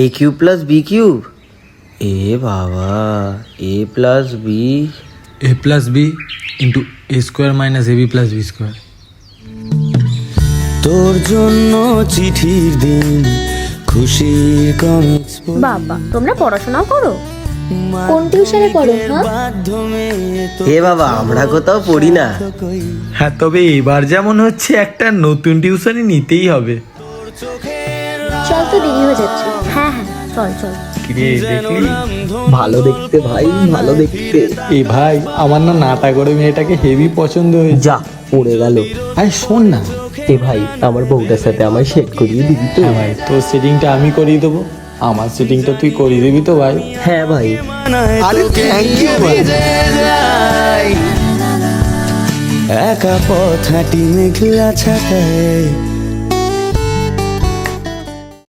এ cube plus B cube, এ বাবা, এ plus B, A plus B into A square minus A B plus B square. তোর জন্য চিঠির দিন, খুশির কমিক্স বাবা তোমরা পড়াশোনাও করো? কোন টিউশনে পড়ো? হ্যাঁ মাধ্যমে এ বাবা আমরা কোথাও পড়ি না। হ্যাঁ, তবে এবার যেমন হচ্ছে একটা নতুন টিউশনই নিতেই হবে। চল তো দেরি হয়ে যাচ্ছে। হ্যাঁ হ্যাঁ চল চল। কিরে দেখলি? ভালো দেখতে ভাই, ভালো দেখতে। এ ভাই, আমার না নাটা করে মেয়েটাকে হেভি পছন্দ হয়েছে। যা পড়ে গেল। আরে শোন না। এ ভাই আমার বউটার সাথে আমায় সেট করিয়ে দিবি তো? হ্যাঁ ভাই, তোর সেটিংটা আমি করিয়ে দেবো, আমার সেটিংটা তুই করিয়ে দিবি তো ভাই? হ্যাঁ ভাই। আরে থ্যাংক ইউ ভাই। একা পথ হাঁটি মেঘলা ছাতায়,